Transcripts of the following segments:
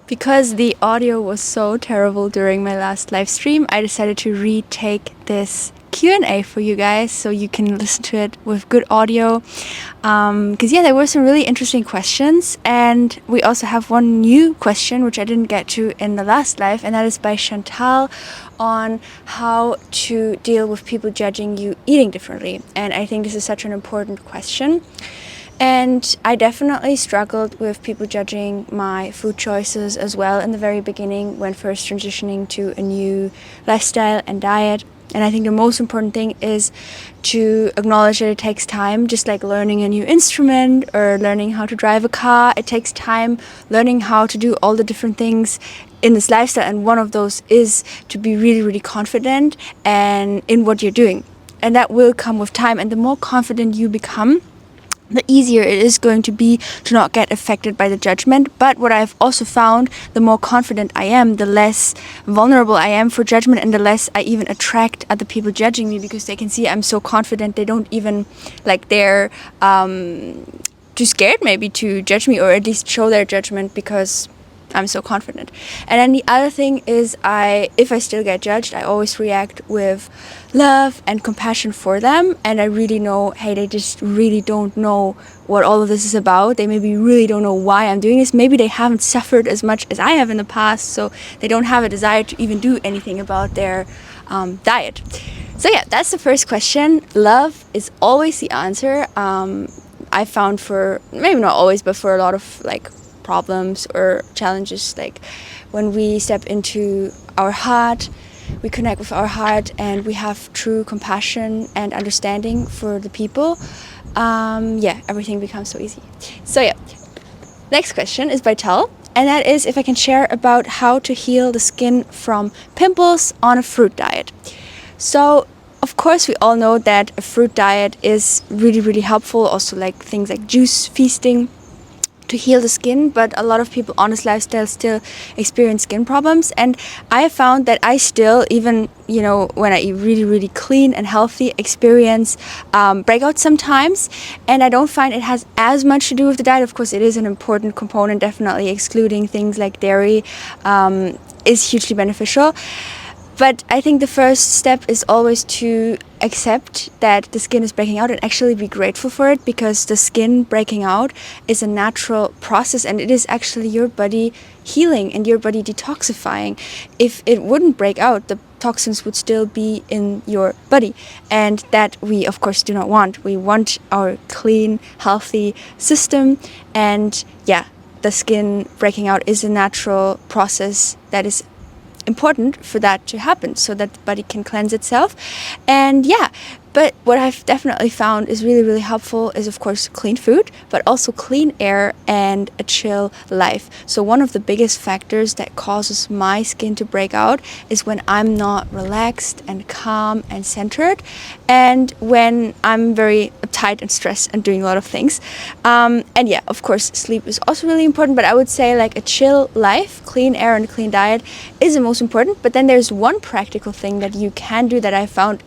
Because the audio was so terrible during my last live stream, I decided to retake this Q&A for you guys so you can listen to it with good audio. Because there were some really interesting questions, and we also have one new question which I didn't get to in the last live, and that is by Chantal on how to deal with people judging you eating differently. And I think this is such an important question. And I definitely struggled with people judging my food choices as well in the very beginning when first transitioning to a new lifestyle and diet. And I think the most important thing is to acknowledge that it takes time, just like learning a new instrument or learning how to drive a car. It takes time learning how to do all the different things in this lifestyle. And one of those is to be really, really confident and in what you're doing. And that will come with time. And the more confident you become, the easier it is going to be to not get affected by the judgment. But what I've also found, the more confident I am, the less vulnerable I am for judgment, and the less I even attract other people judging me, because they can see I'm so confident. They don't even, they're too scared maybe to judge me, or at least show their judgment, because I'm so confident. And then the other thing is, if I still get judged, I always react with love and compassion for them. And I really know, hey, they just really don't know what all of this is about. They maybe really don't know why I'm doing this. Maybe they haven't suffered as much as I have in the past, so they don't have a desire to even do anything about their diet. So that's the first question. Love is always the answer. I found for, maybe not always, but for a lot of problems or challenges, when we step into our heart, we connect with our heart, and we have true compassion and understanding for the people, everything becomes so easy. So next question is by Tal, and that is if I can share about how to heal the skin from pimples on a fruit diet. So of course we all know that a fruit diet is really, really helpful, also things like juice feasting, to heal the skin, but a lot of people on this lifestyle still experience skin problems. And I have found that I still, even when I eat really, really clean and healthy, experience breakouts sometimes. And I don't find it has as much to do with the diet. Of course, it is an important component. Definitely excluding things like dairy is hugely beneficial. But I think the first step is always to accept that the skin is breaking out and actually be grateful for it, because the skin breaking out is a natural process, and it is actually your body healing and your body detoxifying. If it wouldn't break out, the toxins would still be in your body, and that we of course do not want. We want our clean, healthy system, and the skin breaking out is a natural process that is important for that to happen, so that the body can cleanse itself. And but what I've definitely found is really, really helpful is, of course, clean food, but also clean air and a chill life. So one of the biggest factors that causes my skin to break out is when I'm not relaxed and calm and centered, and when I'm very uptight and stressed and doing a lot of things. And of course, sleep is also really important, but I would say a chill life, clean air and clean diet is the most important. But then there's one practical thing that you can do that I found,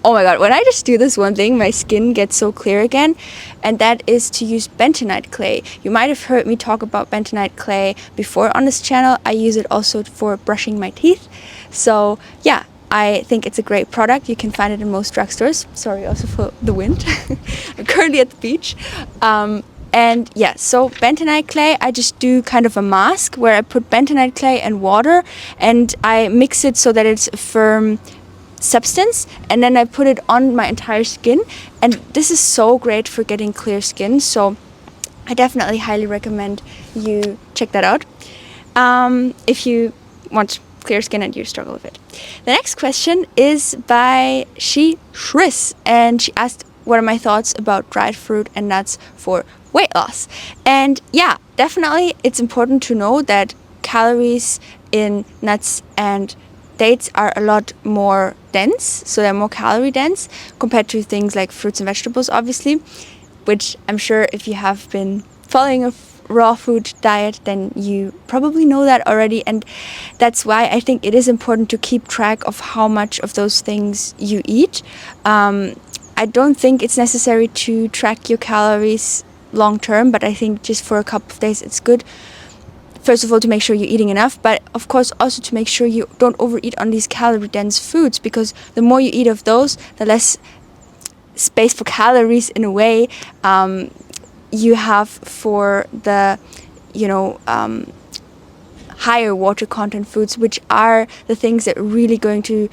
oh my god, when I just do this one thing, my skin gets so clear again, and that is to use bentonite clay. You might have heard me talk about bentonite clay before on this channel. I use it also for brushing my teeth. So I think it's a great product. You can find it in most drugstores. Sorry also for the wind. I'm currently at the beach. So bentonite clay, I just do kind of a mask where I put bentonite clay and water, and I mix it so that it's a firm substance, and then I put it on my entire skin, and this is so great for getting clear skin. So I definitely highly recommend you check that out if you want clear skin and you struggle with it. The next question is by SheShris, and she asked, what are my thoughts about dried fruit and nuts for weight loss? And definitely it's important to know that calories in nuts and dates are a lot more dense, so they're more calorie dense compared to things like fruits and vegetables, obviously, which I'm sure if you have been following a raw food diet, then you probably know that already. And that's why I think it is important to keep track of how much of those things you eat. I don't think it's necessary to track your calories long term, but I think just for a couple of days it's good. first of all, to make sure you're eating enough, but of course also to make sure you don't overeat on these calorie-dense foods, because the more you eat of those, the less space for calories, in a way, you have for the, higher water content foods, which are the things that are really going to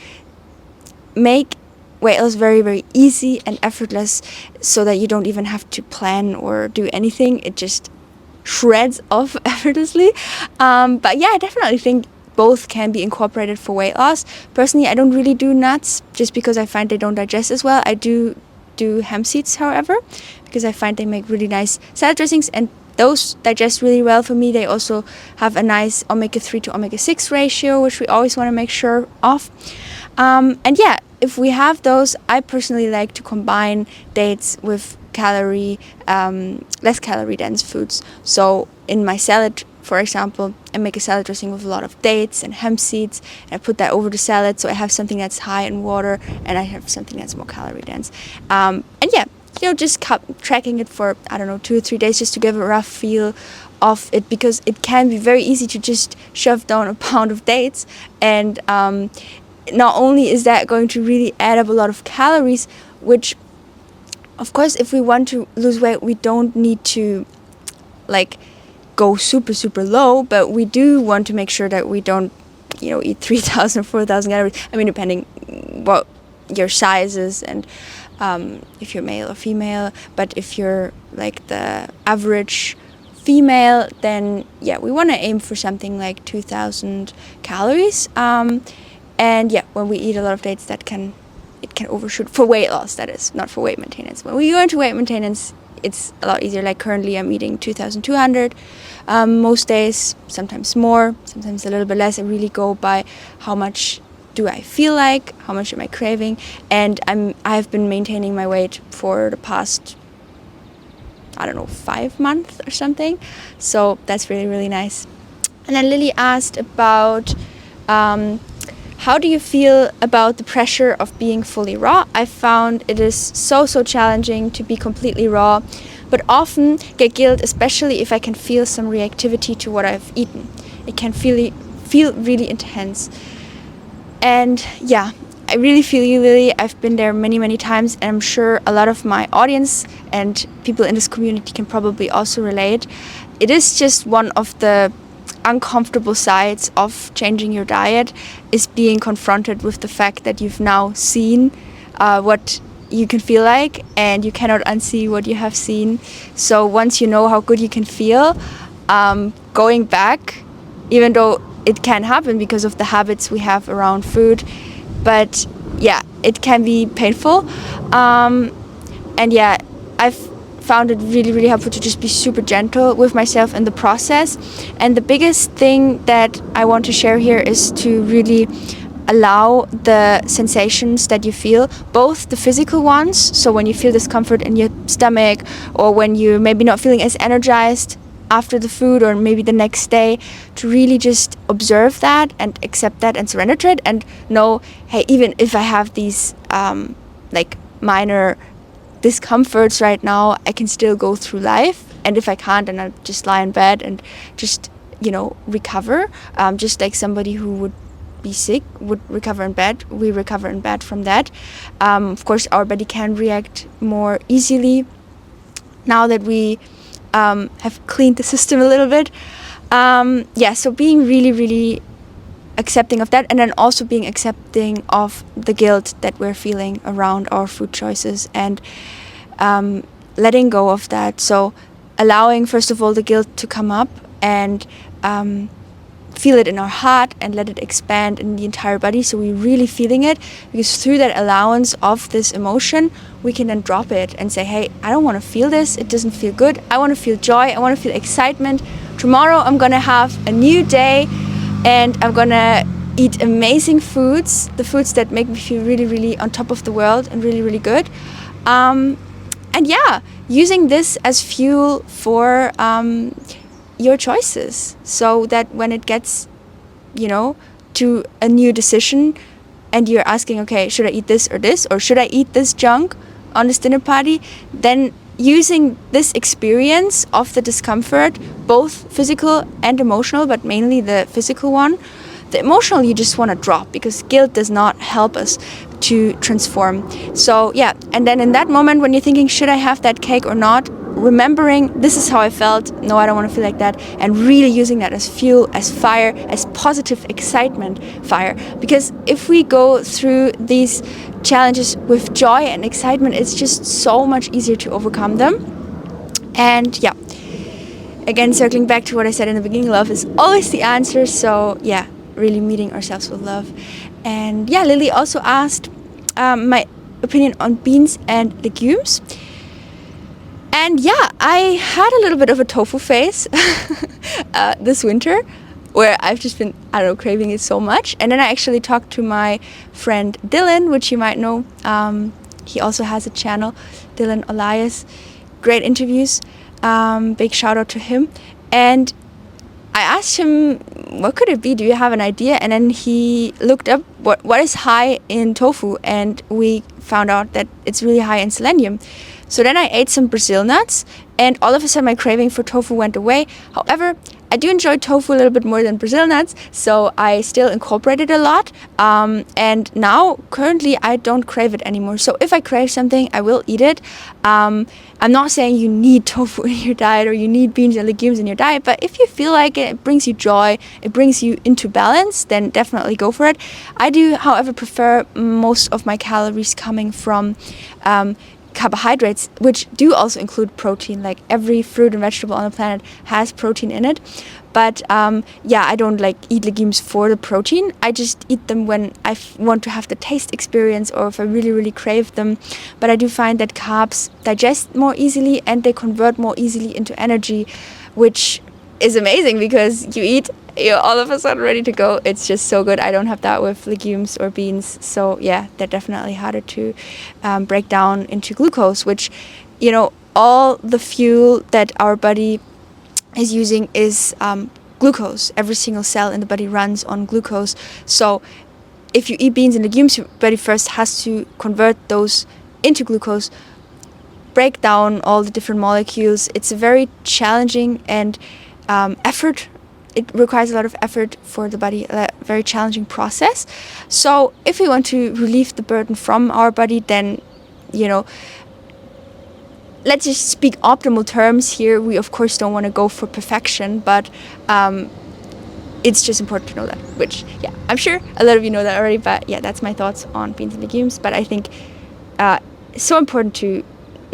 make weight loss very, very easy and effortless, so that you don't even have to plan or do anything. It just shreds off effortlessly. But yeah, I definitely think both can be incorporated for weight loss. Personally, I don't really do nuts, just because I find they don't digest as well. I do hemp seeds, however, because I find they make really nice salad dressings, and those digest really well for me. They also have a nice omega-3 to omega-6 ratio, which we always want to make sure of. And yeah, if we have those, I personally like to combine dates with less calorie dense foods. So in my salad, for example, I make a salad dressing with a lot of dates and hemp seeds, and I put that over the salad, so I have something that's high in water and I have something that's more calorie dense. And yeah, just tracking it for, 2 or 3 days, just to give a rough feel of it, because it can be very easy to just shove down a pound of dates, and not only is that going to really add up a lot of calories, which, of course, if we want to lose weight, we don't need to go super, super low, but we do want to make sure that we don't, eat 3,000, 4,000 calories. I mean, depending what your size is, and if you're male or female. But if you're the average female, then yeah, we want to aim for something like 2,000 calories. And yeah, when we eat a lot of dates, it can overshoot, for weight loss, that is, not for weight maintenance. When we go into weight maintenance, it's a lot easier. Like currently I'm eating 2,200 most days, sometimes more, sometimes a little bit less. I really go by how much do I feel like, how much am I craving, and I have been maintaining my weight for the past 5 months or something. So that's really, really nice. And then Lily asked about how do you feel about the pressure of being fully raw? I found it is so challenging to be completely raw, but often get guilt, especially if I can feel some reactivity to what I've eaten. It can feel really intense. And yeah, I really feel you, Lily. I've been there many, many times, and I'm sure a lot of my audience and people in this community can probably also relate. It is just one of the uncomfortable sides of changing your diet, is being confronted with the fact that you've now seen what you can feel like, and you cannot unsee what you have seen. So once you know how good you can feel, going back, even though it can happen because of the habits we have around food, but yeah, it can be painful. And yeah, I've found it really, really helpful to just be super gentle with myself in the process. And the biggest thing that I want to share here is to really allow the sensations that you feel, both the physical ones, so when you feel discomfort in your stomach, or when you're maybe not feeling as energized after the food, or maybe the next day, to really just observe that and accept that and surrender to it, and know, hey, even if I have these minor discomforts right now, I can still go through life. And if I can't, then I'll just lie in bed and just recover, just like somebody who would be sick would recover in bed. We recover in bed from that. Of course, our body can react more easily now that we have cleaned the system a little bit. So being really, really accepting of that, and then also being accepting of the guilt that we're feeling around our food choices, and letting go of that. So allowing, first of all, the guilt to come up, and feel it in our heart, and let it expand in the entire body, so we're really feeling it, because through that allowance of this emotion, we can then drop it and say, hey, I don't want to feel this, it doesn't feel good, I want to feel joy, I want to feel excitement. Tomorrow I'm gonna have a new day, and I'm gonna eat amazing foods, the foods that make me feel really, really on top of the world and really, really good. And yeah, using this as fuel for your choices, so that when it gets, to a new decision, and you're asking, okay, should I eat this or this, or should I eat this junk on this dinner party, then using this experience of the discomfort, both physical and emotional, but mainly the physical one. The emotional you just want to drop, because guilt does not help us to transform. So yeah, and then in that moment when you're thinking, should I have that cake or not, remembering this is how I felt, no, I don't want to feel like that, and really using that as fuel, as fire, as positive excitement fire. Because if we go through these challenges with joy and excitement, it's just so much easier to overcome them. And yeah, again, circling back to what I said in the beginning, love is always the answer. So yeah, really meeting ourselves with love. And yeah, Lily also asked my opinion on beans and legumes. And yeah, I had a little bit of a tofu phase this winter, where I've just been, craving it so much. And then I actually talked to my friend Dylan, which you might know. He also has a channel, Dylan Elias. Great interviews. Big shout out to him. And I asked him, what could it be? Do you have an idea? And then he looked up what is high in tofu, and we found out that it's really high in selenium. So then I ate some Brazil nuts, and all of a sudden my craving for tofu went away. However, I do enjoy tofu a little bit more than Brazil nuts, so I still incorporate it a lot. And now, currently, I don't crave it anymore. So if I crave something, I will eat it. I'm not saying you need tofu in your diet or you need beans and legumes in your diet, but if you feel like it brings you joy, it brings you into balance, then definitely go for it. I do, however, prefer most of my calories coming from carbohydrates, which do also include protein. Like every fruit and vegetable on the planet has protein in it. But yeah, I don't eat legumes for the protein. I just eat them when I want to have the taste experience, or if I really, really crave them. But I do find that carbs digest more easily and they convert more easily into energy, which is amazing because you eat, you're all of a sudden ready to go. It's just so good. I don't have that with legumes or beans. So yeah, they're definitely harder to break down into glucose, which, all the fuel that our body is using is glucose. Every single cell in the body runs on glucose. So if you eat beans and legumes, your body first has to convert those into glucose, break down all the different molecules. It's a very challenging and effort. It requires a lot of effort for the body, a very challenging process. So if we want to relieve the burden from our body, then, let's just speak optimal terms here. We, of course, don't want to go for perfection, but it's just important to know that, which, yeah, I'm sure a lot of you know that already, but yeah, that's my thoughts on beans and legumes. But I think it's so important to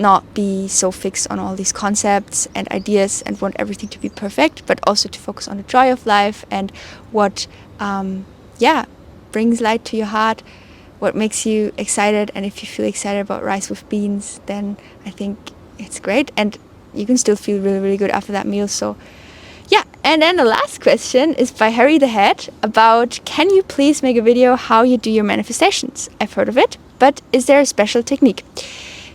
not be so fixed on all these concepts and ideas and want everything to be perfect, but also to focus on the joy of life and what, brings light to your heart, what makes you excited. And if you feel excited about rice with beans, then I think it's great, and you can still feel really, really good after that meal. So yeah. And then the last question is by HarryTheHead about, can you please make a video how you do your manifestations? I've heard of it, but is there a special technique?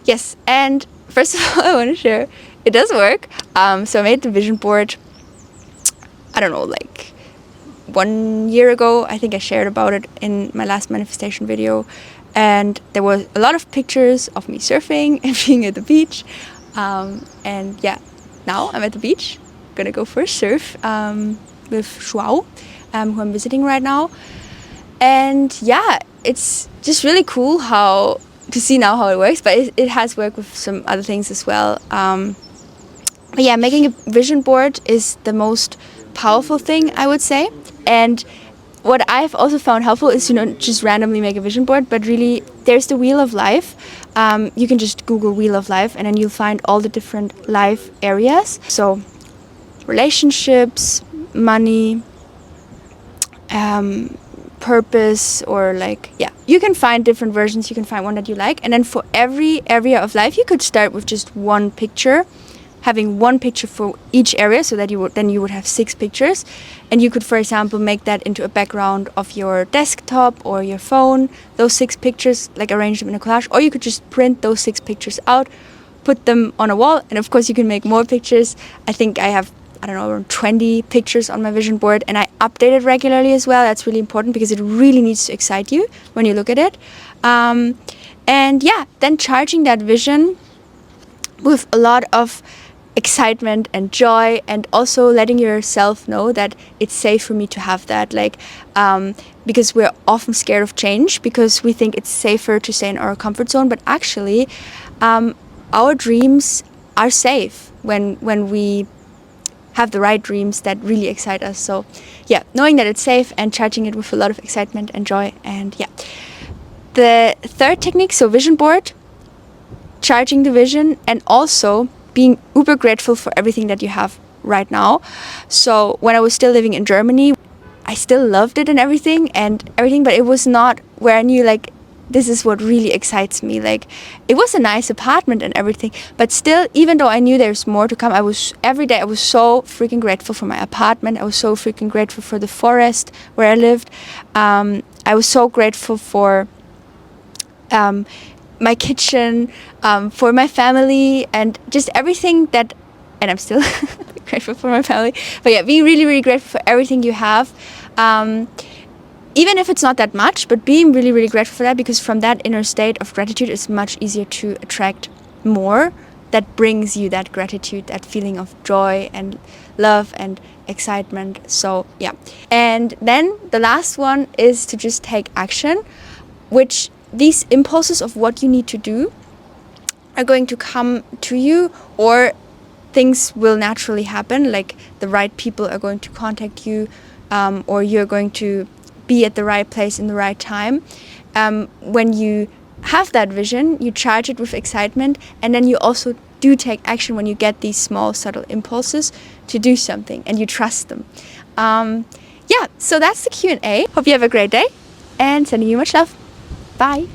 Yes, and first of all, I want to share, it does work. So I made the vision board, 1 year ago. I think I shared about it in my last manifestation video. And there was a lot of pictures of me surfing and being at the beach. And yeah, now I'm at the beach, gonna go for a surf with Joao, who I'm visiting right now. And yeah, it's just really cool to see now how it works, but it has worked with some other things as well. But yeah, making a vision board is the most powerful thing, I would say. And what I've also found helpful is to not just randomly make a vision board, but really there's the Wheel of Life. You can just Google Wheel of Life and then you'll find all the different life areas. So relationships, money, purpose, or you can find different versions. You can find one that you like, and then for every area of life you could start with just one picture, having one picture for each area, so that you would have 6 pictures, and you could, for example, make that into a background of your desktop or your phone, those 6 pictures, arrange them in a collage, or you could just print those 6 pictures out, put them on a wall, and of course you can make more pictures. I think I have around 20 pictures on my vision board, and I update it regularly as well. That's really important because it really needs to excite you when you look at it. And yeah, then charging that vision with a lot of excitement and joy, and also letting yourself know that it's safe for me to have that, like because we're often scared of change because we think it's safer to stay in our comfort zone, but actually our dreams are safe when we have the right dreams that really excite us. So yeah, knowing that it's safe and charging it with a lot of excitement and joy. And yeah, the third technique, so vision board, charging the vision, and also being uber grateful for everything that you have right now. So when I was still living in Germany, I still loved it and everything, but it was not where I knew like this is what really excites me. Like, it was a nice apartment and everything, but still, even though I knew there's more to come, every day I was so freaking grateful for my apartment. I was so freaking grateful for the forest where I lived. I was so grateful for my kitchen, for my family, and just everything that, and I'm still grateful for my family, but yeah, being really, really grateful for everything you have, even if it's not that much, but being really, really grateful for that, because from that inner state of gratitude, it's much easier to attract more that brings you that gratitude, that feeling of joy and love and excitement. So yeah. And then the last one is to just take action, which these impulses of what you need to do are going to come to you, or things will naturally happen, like the right people are going to contact you, or you're going to be at the right place in the right time. When you have that vision, you charge it with excitement, and then you also do take action when you get these small subtle impulses to do something, and you trust them. Yeah, so that's the Q&A. Hope you have a great day, and sending you much love. Bye.